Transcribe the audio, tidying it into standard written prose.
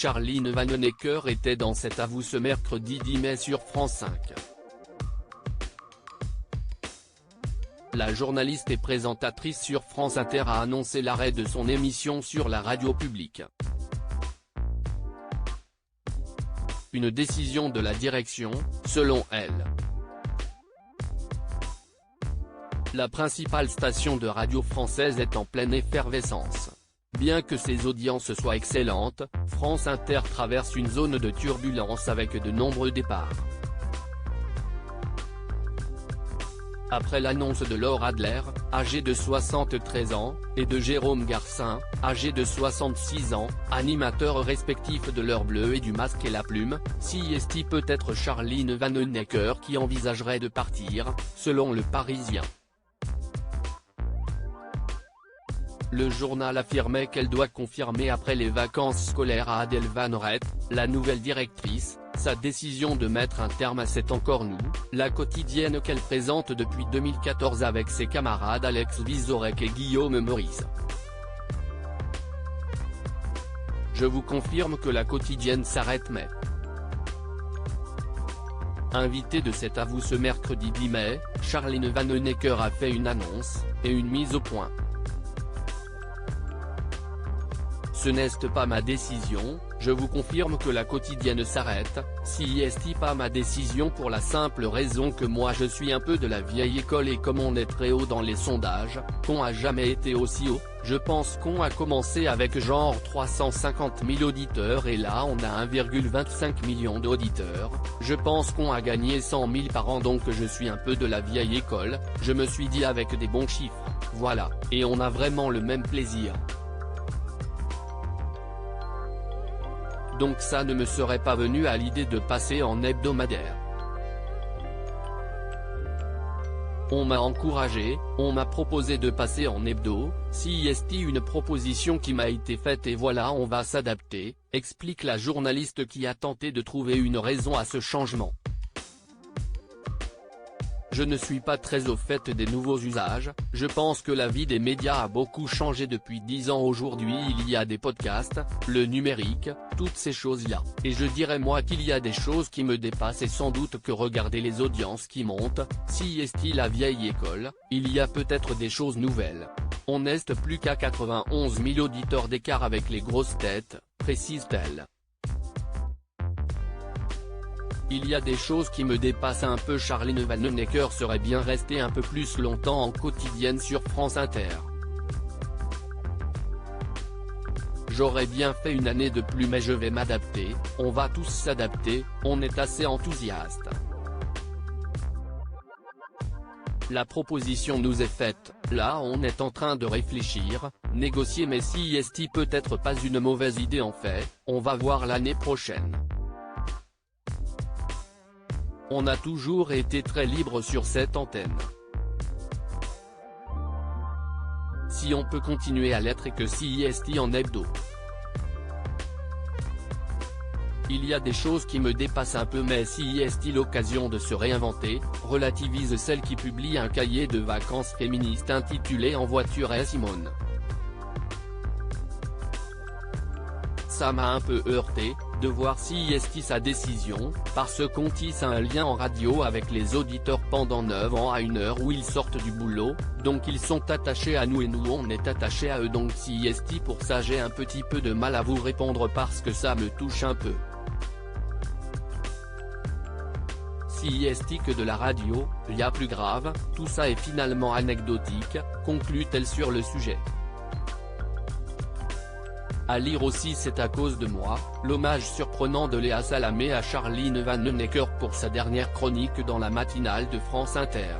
Charline Vanhoenacker était dans cet avou ce mercredi 10 mai sur France 5. La journaliste et présentatrice sur France Inter a annoncé l'arrêt de son émission sur la radio publique. Une décision de la direction, selon elle. La principale station de radio française est en pleine effervescence. Bien que ses audiences soient excellentes, France Inter traverse une zone de turbulence avec de nombreux départs. Après l'annonce de Laure Adler, âgée de 73 ans, et de Jérôme Garcin, âgé de 66 ans, animateurs respectifs de l'heure bleue et du masque et la plume, c'est peut-être Charline Vanhoenacker qui envisagerait de partir, selon Le Parisien. Le journal affirmait qu'elle doit confirmer après les vacances scolaires à Adèle Van Rett, la nouvelle directrice, sa décision de mettre un terme à C'est encore nous, la quotidienne qu'elle présente depuis 2014 avec ses camarades Alex Vizorek et Guillaume Meurice. Je vous confirme que la quotidienne s'arrête mai. Invitée de cet avou ce mercredi 10 mai, Charline Vanhoenacker a fait une annonce, et une mise au point. Ce n'est pas ma décision, je vous confirme que la quotidienne s'arrête, c'est pas ma décision pour la simple raison que moi je suis un peu de la vieille école et comme on est très haut dans les sondages, qu'on a jamais été aussi haut, je pense qu'on a commencé avec genre 350 000 auditeurs et là on a 1,25 million d'auditeurs, je pense qu'on a gagné 100 000 par an donc je suis un peu de la vieille école, je me suis dit avec des bons chiffres, voilà, et on a vraiment le même plaisir. Donc ça ne me serait pas venu à l'idée de passer en hebdomadaire. On m'a encouragé, on m'a proposé de passer en hebdo, c'est une proposition qui m'a été faite et voilà on va s'adapter, explique la journaliste qui a tenté de trouver une raison à ce changement. Je ne suis pas très au fait des nouveaux usages, je pense que la vie des médias a beaucoup changé depuis 10 ans aujourd'hui il y a des podcasts, le numérique, toutes ces choses-là, et je dirais moi qu'il y a des choses qui me dépassent et sans doute que regarder les audiences qui montent, c'est la vieille école, il y a peut-être des choses nouvelles. On n'est plus qu'à 91 000 auditeurs d'écart avec les grosses têtes, précise-t-elle. Il y a des choses qui me dépassent un peu. Charline Vanhoenacker serait bien restée un peu plus longtemps en quotidienne sur France Inter. J'aurais bien fait une année de plus mais je vais m'adapter, on va tous s'adapter, on est assez enthousiaste. La proposition nous est faite, là on est en train de réfléchir, négocier mais c'est peut-être pas une mauvaise idée en fait, on va voir l'année prochaine. On a toujours été très libre sur cette antenne. Si on peut continuer à l'être et que c'est en hebdo. Il y a des choses qui me dépassent un peu mais c'est l'occasion de se réinventer, relativise celle qui publie un cahier de vacances féministe intitulé En voiture et Simone. Ça m'a un peu heurté, de voir sa décision, parce qu'on tisse un lien en radio avec les auditeurs pendant 9 ans à une heure où ils sortent du boulot, donc ils sont attachés à nous et nous on est attachés à eux donc pour ça j'ai un petit peu de mal à vous répondre parce que ça me touche un peu. Que de la radio, y a plus grave, tout ça est finalement anecdotique, conclut-elle sur le sujet. À lire aussi C'est à cause de moi, l'hommage surprenant de Léa Salamé à Charline Vanhoenacker pour sa dernière chronique dans la matinale de France Inter.